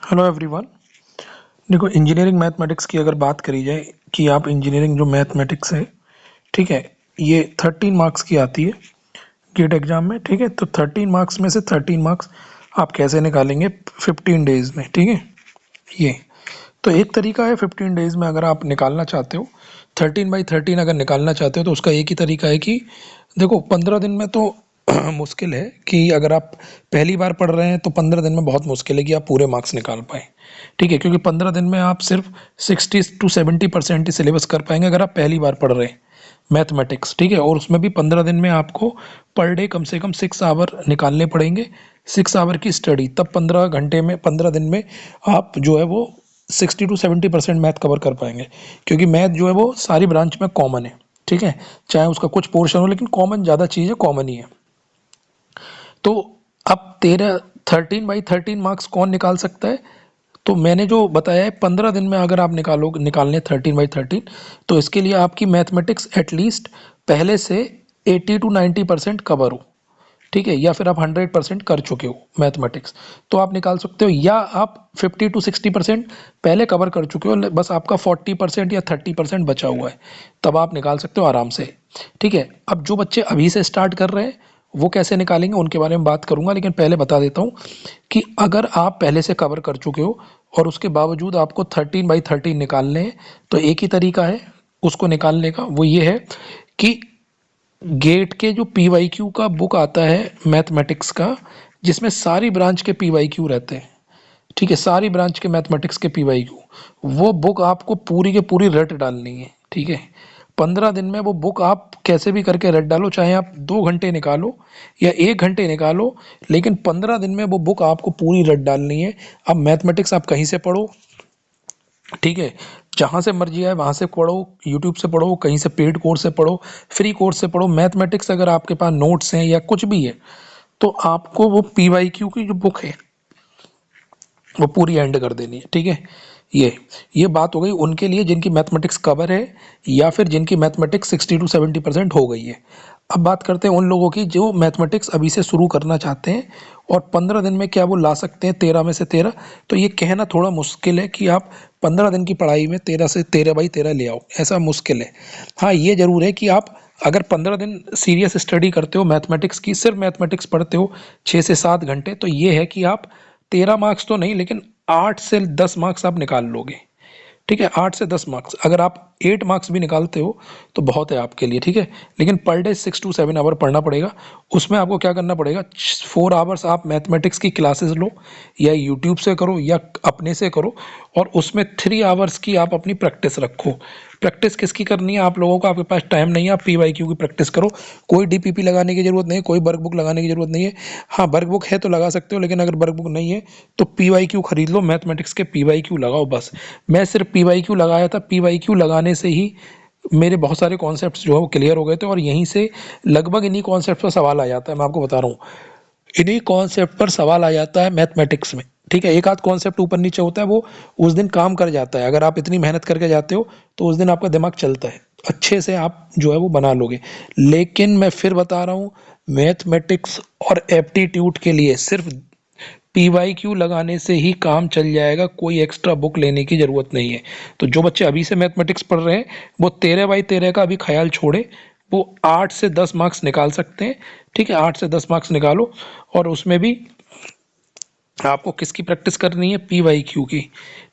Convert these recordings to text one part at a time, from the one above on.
Hello everyone. देखो, engineering mathematics की अगर बात करी जाए कि आप इंजीनियरिंग जो मैथमेटिक्स है, ठीक है, ये 13 मार्क्स की आती है गेट एग्जाम में। ठीक है, तो 13 मार्क्स में से 13 मार्क्स आप कैसे निकालेंगे 15 डेज में। ठीक है, ये तो एक तरीका है 15 डेज में अगर आप निकालना चाहते हो 13/13 अगर निकालना चाहते हो तो उसका एक ही तरीका है कि देखो 15 दिन में तो मुश्किल है कि अगर आप पहली बार पढ़ रहे हैं तो 15 दिन में बहुत मुश्किल है कि आप पूरे मार्क्स निकाल पाए। ठीक है, क्योंकि 15 दिन में आप सिर्फ 60 to 70% ही सिलेबस कर पाएंगे अगर आप पहली बार पढ़ रहे हैं मैथमेटिक्स। ठीक है, और उसमें भी 15 दिन में आपको पर डे कम से कम 6 आवर निकालने पड़ेंगे, 6 आवर की स्टडी, तब 15 घंटे में 15 दिन में आप जो है वो 60 to 70% मैथ कवर कर पाएंगे। क्योंकि मैथ जो है वो सारी ब्रांच में कॉमन है। ठीक है, चाहे उसका कुछ पोर्शन हो लेकिन कॉमन ज़्यादा चीज़ है, कॉमन ही है। तो अब 13/13 मार्क्स कौन निकाल सकता है? तो मैंने जो बताया है 15 दिन में अगर आप निकालने 13/13, तो इसके लिए आपकी मैथमेटिक्स एटलीस्ट पहले से 80 to 90% कवर हो। ठीक है, या फिर आप 100% कर चुके हो मैथमेटिक्स, तो आप निकाल सकते हो, या आप 50 to 60% पहले कवर कर चुके हो, बस आपका 40% या 30% बचा हुआ है, तब आप निकाल सकते हो आराम से। ठीक है, अब जो बच्चे अभी से स्टार्ट कर रहे हैं वो कैसे निकालेंगे उनके बारे में बात करूंगा, लेकिन पहले बता देता हूँ कि अगर आप पहले से कवर कर चुके हो और उसके बावजूद आपको 13/13 निकालने हैं, तो एक ही तरीका है उसको निकालने का, वो ये है कि गेट के जो पीवाईक्यू का बुक आता है मैथमेटिक्स का, जिसमें सारी ब्रांच के पीवाईक्यू रहते हैं। ठीक है, सारी ब्रांच के मैथमेटिक्स के पीवाईक्यू, वो बुक आपको पूरी के पूरी रट डालनी है। ठीक है, 15 दिन में वो बुक आप कैसे भी करके रट डालो, चाहे आप 2 घंटे निकालो या 1 घंटे निकालो, लेकिन 15 दिन में वो बुक आपको पूरी रट डालनी है। अब मैथमेटिक्स आप कहीं से पढ़ो, ठीक है, जहाँ से मर्जी आए वहाँ से पढ़ो, यूट्यूब से पढ़ो, कहीं से पेड कोर्स से पढ़ो, फ्री कोर्स से पढ़ो, मैथमेटिक्स अगर आपके पास नोट्स हैं या कुछ भी है तो आपको वो पीवाईक्यू की जो बुक है वो पूरी एंड कर देनी है। ठीक है, ये बात हो गई उनके लिए जिनकी मैथमेटिक्स कवर है या फिर जिनकी मैथमेटिक्स 60 to 70% हो गई है। अब बात करते हैं उन लोगों की जो मैथमेटिक्स अभी से शुरू करना चाहते हैं और 15 दिन में क्या वो ला सकते हैं 13 में से 13। तो ये कहना थोड़ा मुश्किल है कि आप 15 दिन की पढ़ाई में 13 से 13/13 ले आओ, ऐसा मुश्किल है। हाँ, ये जरूर है कि आप अगर 15 दिन सीरियस स्टडी करते हो मैथमेटिक्स की, सिर्फ मैथमेटिक्स पढ़ते हो 6 से 7 घंटे, तो ये है कि आप 13 मार्क्स तो नहीं लेकिन 8 से 10 मार्क्स आप निकाल लोगे। ठीक है, 8 से 10 मार्क्स, अगर आप 8 मार्क्स भी निकालते हो तो बहुत है आपके लिए। ठीक है, लेकिन पर डे 6 to 7 आवर पढ़ना पड़ेगा। उसमें आपको क्या करना पड़ेगा, 4 आवर्स आप मैथमेटिक्स की क्लासेस लो, या यूट्यूब से करो या अपने से करो, और उसमें 3 आवर्स की आप अपनी प्रैक्टिस रखो। प्रैक्टिस किसकी करनी है? आप लोगों को, आपके पास टाइम नहीं है, आप पीवाईक्यू की प्रैक्टिस करो। कोई डीपीपी लगाने की जरूरत नहीं है, कोई वर्क बुक लगाने की जरूरत नहीं है। हाँ, वर्क बुक है तो लगा सकते हो, लेकिन अगर वर्क बुक नहीं है तो पीवाईक्यू खरीद लो, मैथमेटिक्स के पीवाईक्यू लगाओ बस। मैं सिर्फ पीवाईक्यू लगाया था, पीवाईक्यू लगाने से ही मेरे बहुत सारे कॉन्सेप्ट्स जो है वो क्लियर हो गए थे, और यहीं से लगभग इन्हीं कॉन्सेप्ट पर सवाल आ जाता है। मैं आपको बता रहा हूँ, इन्हीं कॉन्सेप्ट पर सवाल आ जाता है मैथमेटिक्स में। ठीक है, एक आध कॉन्सेप्ट ऊपर नीचे होता है, वो उस दिन काम कर जाता है। अगर आप इतनी मेहनत करके जाते हो तो उस दिन आपका दिमाग चलता है, अच्छे से आप जो है वो बना लोगे। लेकिन मैं फिर बता रहा हूँ, मैथमेटिक्स और एप्टीट्यूड के लिए सिर्फ पीवाईक्यू लगाने से ही काम चल जाएगा, कोई एक्स्ट्रा बुक लेने की ज़रूरत नहीं है। तो जो बच्चे अभी से मैथमेटिक्स पढ़ रहे हैं वो 13/13 का अभी ख्याल छोड़े, वो 8 से 10 मार्क्स निकाल सकते हैं। ठीक है, 8 से 10 मार्क्स निकालो, और उसमें भी आपको किसकी प्रैक्टिस करनी है? पीवाईक्यू की।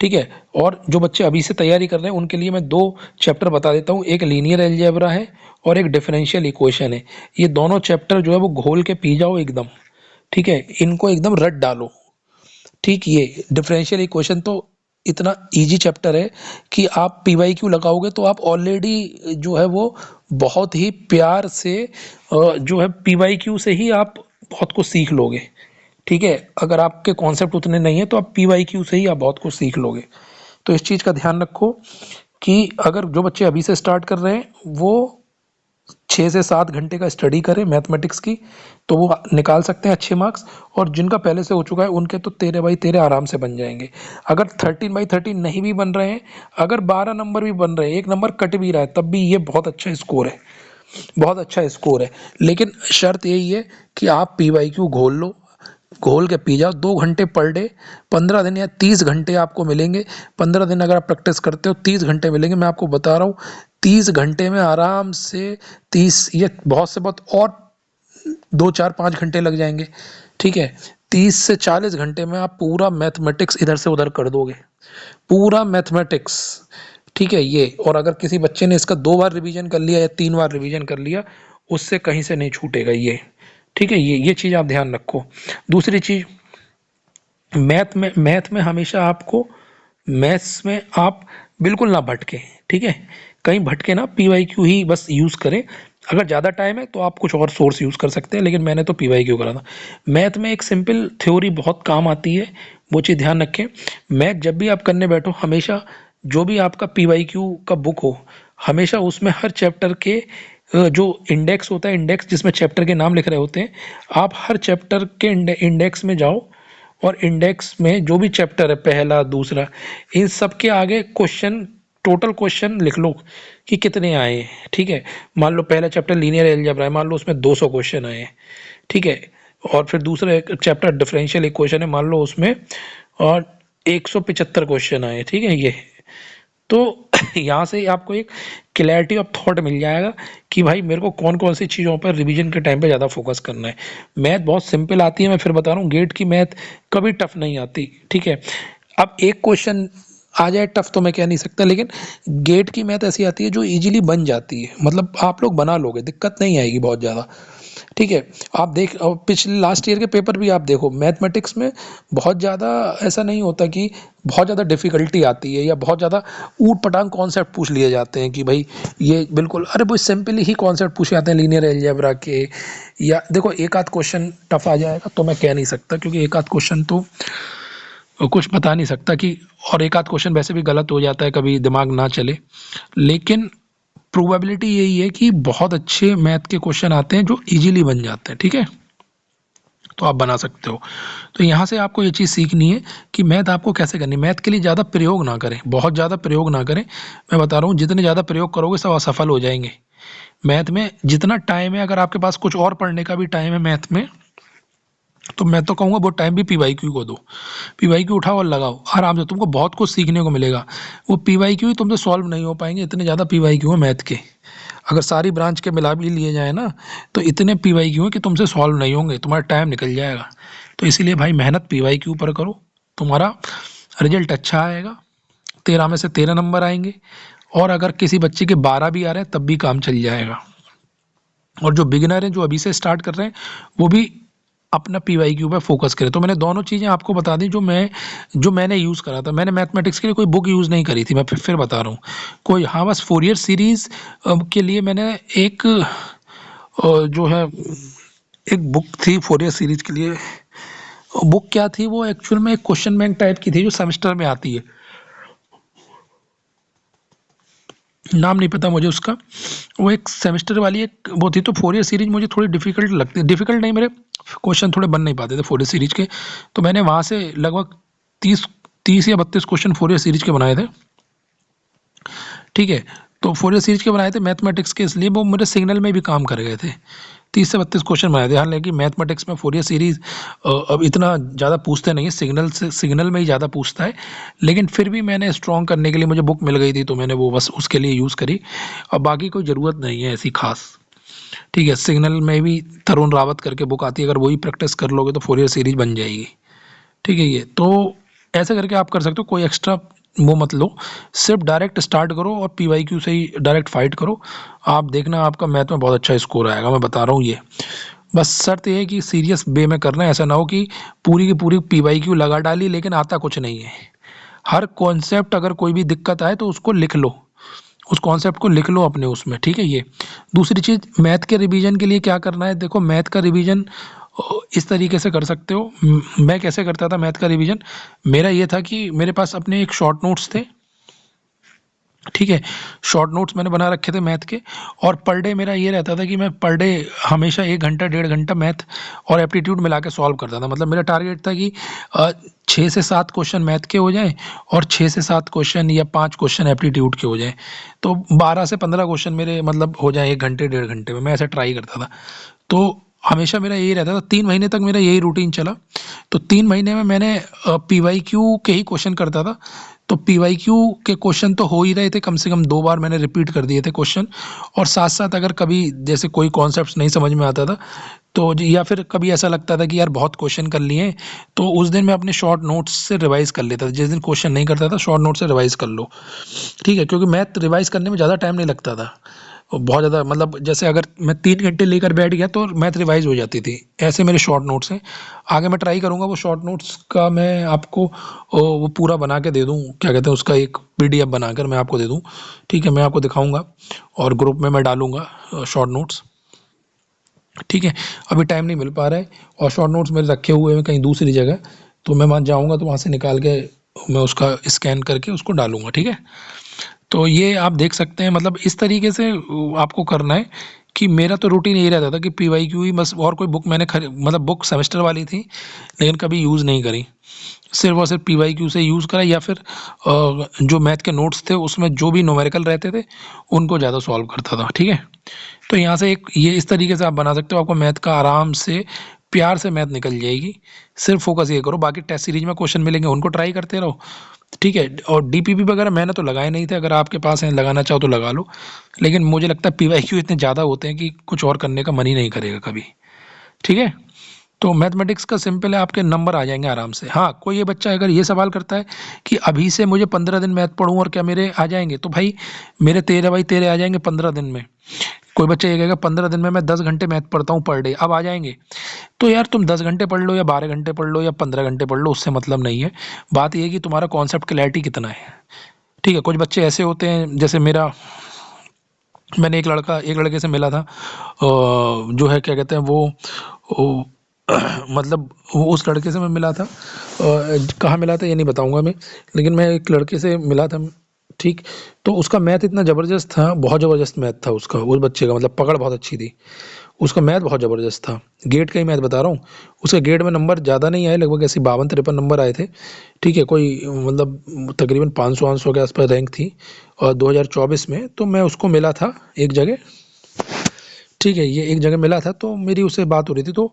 ठीक है, और जो बच्चे अभी से तैयारी कर रहे हैं उनके लिए मैं 2 चैप्टर बता देता हूँ, एक लीनियर अलजेब्रा है और एक डिफरेंशियल इक्वेशन है। ये दोनों चैप्टर जो है वो घोल के पी जाओ एकदम। ठीक है, इनको एकदम रट डालो। ठीक, ये डिफरेंशियल इक्वेशन तो इतना इजी चैप्टर है कि आप पीवाईक्यू लगाओगे तो आप ऑलरेडी जो है वो बहुत ही प्यार से जो है पीवाईक्यू से ही आप बहुत कुछ सीख लोगे। ठीक है, अगर आपके कॉन्सेप्ट उतने नहीं है तो आप पीवाईक्यू से ही आप बहुत कुछ सीख लोगे। तो इस चीज़ का ध्यान रखो कि अगर जो बच्चे अभी से स्टार्ट कर रहे हैं वो 6 से 7 घंटे का स्टडी करें मैथमेटिक्स की, तो वो निकाल सकते हैं अच्छे मार्क्स। और जिनका पहले से हो चुका है उनके तो 13/13 आराम से बन जाएंगे। अगर 13/13 नहीं भी बन रहे हैं, अगर 12 नंबर भी बन रहे हैं, 1 नंबर कट भी रहा है, तब भी ये बहुत अच्छा स्कोर है, बहुत अच्छा स्कोर है। लेकिन शर्त यही है कि आप पीवाईक्यू घोल लो, घोल के पी जाओ 2 घंटे पर डे। 15 दिन या 30 घंटे आपको मिलेंगे। 15 दिन अगर आप प्रैक्टिस करते हो 30 घंटे मिलेंगे। मैं आपको बता रहा हूँ 30 घंटे में आराम से 30 ये बहुत से बहुत और 2 4 5 घंटे लग जाएंगे। ठीक है, 30 से 40 घंटे में आप पूरा मैथमेटिक्स इधर से उधर कर दोगे, पूरा मैथमेटिक्स। ठीक है ये, और अगर किसी बच्चे ने इसका 2 बार रिवीजन कर लिया या 3 बार रिवीजन कर लिया, उससे कहीं से नहीं छूटेगा ये। ठीक है, ये चीज़ आप ध्यान रखो। दूसरी चीज़, मैथ में हमेशा आपको, मैथ्स में आप बिल्कुल ना भटके। ठीक है, कहीं भटके ना, पीवाईक्यू ही बस यूज़ करें। अगर ज़्यादा टाइम है तो आप कुछ और सोर्स यूज़ कर सकते हैं, लेकिन मैंने तो पीवाईक्यू करा था। मैथ में एक सिंपल थ्योरी बहुत काम आती है, वो चीज़ ध्यान रखें। मैथ जब भी आप करने बैठो, हमेशा जो भी आपका पीवाईक्यू का बुक हो, हमेशा उसमें हर चैप्टर के जो इंडेक्स होता है, इंडेक्स जिसमें चैप्टर के नाम लिख रहे होते हैं, आप हर चैप्टर के इंडेक्स में जाओ, और इंडेक्स में जो भी चैप्टर है, पहला दूसरा, इन सब के आगे क्वेश्चन, टोटल क्वेश्चन लिख लो कि कितने आए हैं। ठीक है, मान लो पहला चैप्टर लीनियर अलजेब्रा है, मान लो उसमें 200 क्वेश्चन आए हैं। ठीक है, और फिर दूसरा चैप्टर डिफरेंशियल इक्वेशन है, मान लो उसमें और 175 क्वेश्चन आए। ठीक है, ये तो यहाँ से आपको एक क्लैरिटी ऑफ थॉट मिल जाएगा कि भाई मेरे को कौन कौन सी चीज़ों पर रिवीजन के टाइम पे ज़्यादा फोकस करना है। मैथ बहुत सिंपल आती है, मैं फिर बता रहा हूँ, गेट की मैथ कभी टफ नहीं आती। ठीक है, अब एक क्वेश्चन आ जाए टफ तो मैं कह नहीं सकता, लेकिन गेट की मैथ ऐसी आती है जो इजीली बन जाती है, मतलब आप लोग बना लोगे, दिक्कत नहीं आएगी बहुत ज़्यादा। ठीक है, आप देख पिछले लास्ट ईयर के पेपर भी आप देखो, मैथमेटिक्स में बहुत ज़्यादा ऐसा नहीं होता कि बहुत ज़्यादा डिफ़िकल्टी आती है या बहुत ज़्यादा ऊट पटांग कॉन्सेप्ट पूछ लिए जाते हैं कि भाई ये बिल्कुल, अरे वो सिंपली ही कॉन्सेप्ट पूछे जाते हैं लीनियर अलजेब्रा के। या देखो एक आध क्वेश्चन टफ आ जाएगा तो मैं कह नहीं सकता, क्योंकि एक आध क्वेश्चन तो कुछ बता नहीं सकता कि, और एक आध क्वेश्चन वैसे भी गलत हो जाता है, कभी दिमाग ना चले, लेकिन प्रोबेबिलिटी यही है कि बहुत अच्छे मैथ के क्वेश्चन आते हैं जो इजीली बन जाते हैं। ठीक है, तो आप बना सकते हो। तो यहाँ से आपको ये चीज़ सीखनी है कि मैथ आपको कैसे करनी है। मैथ के लिए ज़्यादा प्रयोग ना करें, बहुत ज़्यादा प्रयोग ना करें। मैं बता रहा हूँ जितने ज़्यादा प्रयोग करोगे सब असफल हो जाएंगे। मैथ में जितना टाइम है, अगर आपके पास कुछ और पढ़ने का भी टाइम है मैथ में, तो मैं तो कहूँगा वो टाइम भी पीवाईक्यू को दो। पीवाईक्यू उठाओ और लगाओ आराम से, तुमको बहुत कुछ सीखने को मिलेगा। वो पीवाईक्यू ही तुमसे सॉल्व नहीं हो पाएंगे, इतने ज़्यादा पीवाईक्यू है मैथ के। अगर सारी ब्रांच के मिला भी लिए जाए ना, तो इतने पीवाईक्यू हैं कि तुमसे सॉल्व नहीं होंगे, तुम्हारा टाइम निकल जाएगा। तो इसीलिए भाई मेहनत पीवाईक्यू पर करो, तुम्हारा रिजल्ट अच्छा आएगा। 13 में से 13 नंबर आएंगे, और अगर किसी बच्चे के 12 भी आ रहे हैं तब भी काम चल जाएगा। और जो बिगिनर हैं, जो अभी से स्टार्ट कर रहे हैं, वो भी अपना पीवाईक्यू पे फोकस करें। तो मैंने दोनों चीज़ें आपको बता दी जो मैंने यूज़ करा था। मैंने मैथमेटिक्स के लिए कोई बुक यूज़ नहीं करी थी, मैं फिर बता रहा हूँ कोई, हाँ बस फोरियर सीरीज़ के लिए मैंने एक जो है एक बुक थी फोरियर सीरीज के लिए। बुक क्या थी वो, एक्चुअल में एक क्वेश्चन बैंक टाइप की थी जो सेमेस्टर में आती है, नाम नहीं पता मुझे उसका। वो एक सेमेस्टर वाली एक वो थी। तो फोरियर सीरीज मुझे थोड़ी डिफिकल्ट लगती, डिफिकल्ट नहीं, मेरे क्वेश्चन थोड़े बन नहीं पाते थे फोरियर सीरीज के। तो मैंने वहाँ से लगभग 30 या 32 क्वेश्चन फोरियर सीरीज के बनाए थे। ठीक है, तो फोरियर सीरीज के बनाए थे मैथमेटिक्स के, इसलिए वो मेरे सिग्नल में भी काम कर गए थे। 30 से 32 क्वेश्चन बनाए थे। हालांकि मैथमेटिक्स में फोरियर सीरीज अब इतना ज़्यादा पूछते नहीं है, सिग्नल में ही ज़्यादा पूछता है, लेकिन फिर भी मैंने स्ट्रॉन्ग करने के लिए, मुझे बुक मिल गई थी तो मैंने वो बस उसके लिए यूज़ करी। और बाकी कोई ज़रूरत नहीं है ऐसी खास। ठीक है, सिग्नल में भी तरुण रावत करके बुक आती है, अगर वही प्रैक्टिस कर लोगे तो फोरियर सीरीज बन जाएगी। ठीक है, ये तो ऐसे करके आप कर सकते हो, कोई एक्स्ट्रा वो मत लो, सिर्फ डायरेक्ट स्टार्ट करो और पीवाईक्यू से ही डायरेक्ट फाइट करो। आप देखना आपका मैथ में बहुत अच्छा स्कोर आएगा, मैं बता रहा हूँ ये। बस शर्त ये है कि सीरियस वे में करना है, ऐसा ना हो कि पूरी की पूरी पीवाईक्यू लगा डाली लेकिन आता कुछ नहीं है। हर कॉन्सेप्ट अगर कोई भी दिक्कत आए तो उसको लिख लो, उस कॉन्सेप्ट को लिख लो अपने उसमें। ठीक है, ये दूसरी चीज़, मैथ के रिवीजन के लिए क्या करना है, देखो मैथ का रिवीजन इस तरीके से कर सकते हो। मैं कैसे करता था मैथ का रिवीजन, मेरा ये था कि मेरे पास अपने एक शॉर्ट नोट्स थे। ठीक है, शॉर्ट नोट्स मैंने बना रखे थे मैथ के, और पर डे मेरा ये रहता था कि मैं पर डे हमेशा 1 घंटा 1.5 घंटा मैथ और एप्टीट्यूड मिला के सॉल्व करता था। मतलब मेरा टारगेट था कि 6 से 7 क्वेश्चन मैथ के हो जाएं, और 6 से 7 क्वेश्चन या 5 क्वेश्चन एप्टीट्यूड के हो जाएं। तो 12 से 15 क्वेश्चन मेरे मतलब हो जाए 1 घंटे 1.5 घंटे में, मैं ऐसा ट्राई करता था। तो हमेशा मेरा यही रहता था, 3 महीने तक मेरा यही रूटीन चला। तो 3 महीने में मैंने PYQ के ही क्वेश्चन करता था। तो PYQ के क्वेश्चन तो हो ही रहे थे, कम से कम 2 बार मैंने रिपीट कर दिए थे क्वेश्चन। और साथ साथ अगर कभी जैसे कोई कॉन्सेप्ट नहीं समझ में आता था, तो या फिर कभी ऐसा लगता था कि यार बहुत क्वेश्चन कर लिए, तो उस दिन मैं अपने शॉर्ट नोट्स से रिवाइज कर लेता था। जिस दिन क्वेश्चन नहीं करता था, शॉर्ट नोट से रिवाइज कर लो, ठीक है, क्योंकि मैथ रिवाइज करने में ज़्यादा टाइम नहीं लगता था। बहुत ज़्यादा मतलब जैसे अगर मैं 3 घंटे लेकर बैठ गया तो मैथ रिवाइज हो जाती थी। ऐसे मेरे शॉर्ट नोट्स हैं। आगे मैं ट्राई करूँगा वो शॉर्ट नोट्स का मैं आपको वो पूरा बना के दे दूँ, क्या कहते हैं उसका, एक PDF बनाकर मैं आपको दे दूँ, ठीक है, मैं आपको दिखाऊंगा और ग्रुप में मैं डालूंगा शॉर्ट नोट्स, ठीक है। अभी टाइम नहीं मिल पा रहा है और शॉर्ट नोट्स मेरे रखे हुए हैं कहीं दूसरी जगह, तो मैं वहाँ जाऊँगा तो वहाँ से निकाल के मैं उसका स्कैन करके उसको डालूंगा, ठीक है। तो ये आप देख सकते हैं, मतलब इस तरीके से आपको करना है कि मेरा तो रूटीन यही रहता था कि PYQ ही बस, और कोई बुक मैंने मतलब बुक सेमेस्टर वाली थी लेकिन कभी यूज़ नहीं करी, सिर्फ और सिर्फ PYQ से यूज़ करा, या फिर जो मैथ के नोट्स थे उसमें जो भी न्यूमेरिकल रहते थे उनको ज़्यादा सॉल्व करता था, ठीक है। तो यहाँ से एक ये इस तरीके से आप बना सकते हो, आपको मैथ का आराम से प्यार से मैथ निकल जाएगी। सिर्फ फोकस ये करो, बाकी टेस्ट सीरीज में क्वेश्चन मिलेंगे उनको ट्राई करते रहो, ठीक है। और DPP वगैरह मैंने तो लगाए नहीं थे, अगर आपके पास है लगाना चाहो तो लगा लो, लेकिन मुझे लगता है PYQ इतने ज़्यादा होते हैं कि कुछ और करने का मन ही नहीं करेगा कभी, ठीक है। तो मैथमेटिक्स का सिंपल है, आपके नंबर आ जाएंगे आराम से। हाँ, कोई ये बच्चा अगर ये सवाल करता है कि अभी से मुझे 15 दिन मैथ पढ़ूँ और क्या मेरे आ जाएंगे, तो भाई मेरे तेरे भाई तेरे आ जाएंगे 15 दिन में। कोई बच्चा ये कहेगा 15 दिन में मैं 10 घंटे मैथ पढ़ता हूँ पर डे, अब आ जाएंगे। तो यार तुम 10 घंटे पढ़ लो या 12 घंटे पढ़ लो या 15 घंटे पढ़ लो, उससे मतलब नहीं है। बात यह है कि तुम्हारा कॉन्सेप्ट क्लैरिटी कितना है, ठीक है। कुछ बच्चे ऐसे होते हैं, जैसे मेरा, मैंने एक लड़के से मिला था, जो है क्या कहते हैं वो मतलब वो उस लड़के से मैं मिला था, कहाँ मिला था ये नहीं बताऊंगा मैं, लेकिन मैं एक लड़के से मिला था, ठीक। तो उसका मैथ इतना ज़बरदस्त था, बहुत ज़बरदस्त मैथ था उसका, उस बच्चे का मतलब पकड़ बहुत अच्छी थी, उसका मैथ बहुत ज़बरदस्त था। गेट का ही मैथ बता रहा हूँ। उसके गेट में नंबर ज़्यादा नहीं आए, लगभग ऐसी 52-53 नंबर आए थे, ठीक है। कोई मतलब तकरीबन 500-800 के आसपास रैंक थी। और 2024 में तो मैं उसको मिला था एक जगह, ठीक है, ये एक जगह मिला था, तो मेरी उससे बात हो रही थी, तो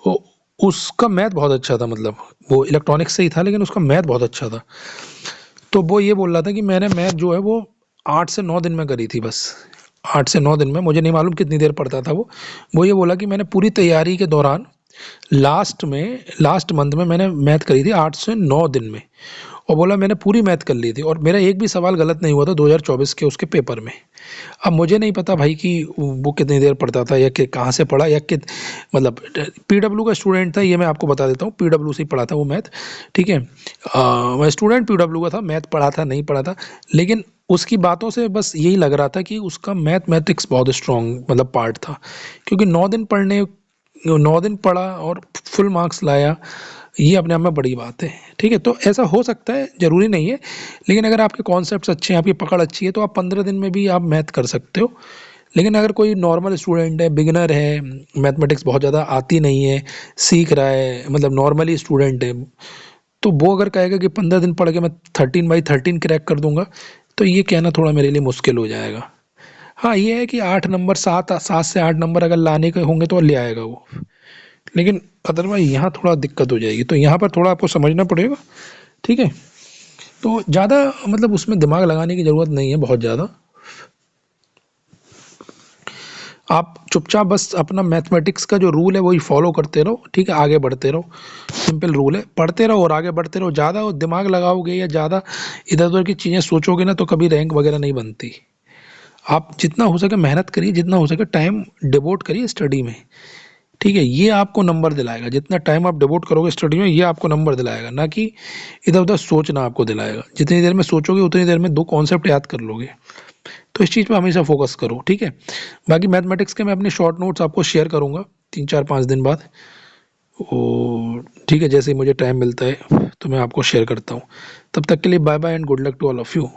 वो उसका मैथ बहुत अच्छा था, मतलब वो इलेक्ट्रॉनिक्स से ही था लेकिन उसका मैथ बहुत अच्छा था। तो वो ये बोल रहा था कि मैंने मैथ जो है वो 8 से 9 दिन में करी थी बस, 8 से 9 दिन में, मुझे नहीं मालूम कितनी देर पढ़ता था वो ये बोला कि मैंने पूरी तैयारी के दौरान लास्ट मंथ में मैंने मैथ करी थी 8 से 9 दिन में, और बोला मैंने पूरी मैथ कर ली थी और मेरा एक भी सवाल गलत नहीं हुआ था 2024 के उसके पेपर में। अब मुझे नहीं पता भाई कि वो कितनी देर पढ़ता था या कि कहाँ से पढ़ा या कि मतलब PW का स्टूडेंट था, ये मैं आपको बता देता हूँ, PW से ही पढ़ा था वो मैथ, ठीक है। मैं स्टूडेंट PW का था, मैथ पढ़ा था नहीं पढ़ा था, लेकिन उसकी बातों से बस यही लग रहा था कि उसका मैथमेटिक्स बहुत स्ट्रॉन्ग मतलब पार्ट था, क्योंकि 9 दिन पढ़ा और फुल मार्क्स लाया, ये अपने आप में बड़ी बात है, ठीक है। तो ऐसा हो सकता है, ज़रूरी नहीं है, लेकिन अगर आपके कॉन्सेप्ट्स अच्छे हैं, आपकी पकड़ अच्छी है, तो आप 15 दिन में भी आप मैथ कर सकते हो। लेकिन अगर कोई नॉर्मल स्टूडेंट है, बिगिनर है, मैथमेटिक्स बहुत ज़्यादा आती नहीं है, सीख रहा है, मतलब नॉर्मली स्टूडेंट है, तो वो अगर कहेगा कि 15 दिन पढ़ के मैं 13/13 क्रैक कर दूंगा, तो ये कहना थोड़ा मेरे लिए मुश्किल हो जाएगा। हाँ, ये है कि 8 नंबर, 7 से 8 नंबर अगर लाने के होंगे तो ले आएगा वो, लेकिन अदरवाइज यहाँ थोड़ा दिक्कत हो जाएगी, तो यहाँ पर थोड़ा आपको समझना पड़ेगा, ठीक है। तो ज़्यादा मतलब उसमें दिमाग लगाने की ज़रूरत नहीं है बहुत ज़्यादा, आप चुपचाप बस अपना मैथमेटिक्स का जो रूल है वही फॉलो करते रहो, ठीक है, आगे बढ़ते रहो। सिंपल रूल है, पढ़ते रहो और आगे बढ़ते रहो। ज़्यादा दिमाग लगाओगे या ज़्यादा इधर उधर की चीज़ें सोचोगे ना, तो कभी रैंक वगैरह नहीं बनती। आप जितना हो सके मेहनत करिए, जितना हो सके टाइम डिवोट करिए स्टडी में, ठीक है, ये आपको नंबर दिलाएगा। जितना टाइम आप डिवोट करोगे स्टडी में, ये आपको नंबर दिलाएगा, ना कि इधर उधर सोचना आपको दिलाएगा। जितनी देर में सोचोगे उतनी देर में 2 कॉन्सेप्ट याद कर लोगे। तो इस चीज़ पे हमेशा फोकस करो, ठीक है। बाकी मैथमेटिक्स के मैं अपने शॉर्ट नोट्स आपको शेयर करूँगा 3-4-5 दिन बाद, और ठीक है, जैसे ही मुझे टाइम मिलता है तो मैं आपको शेयर करता हूँ। तब तक के लिए bye bye and good luck to all of you.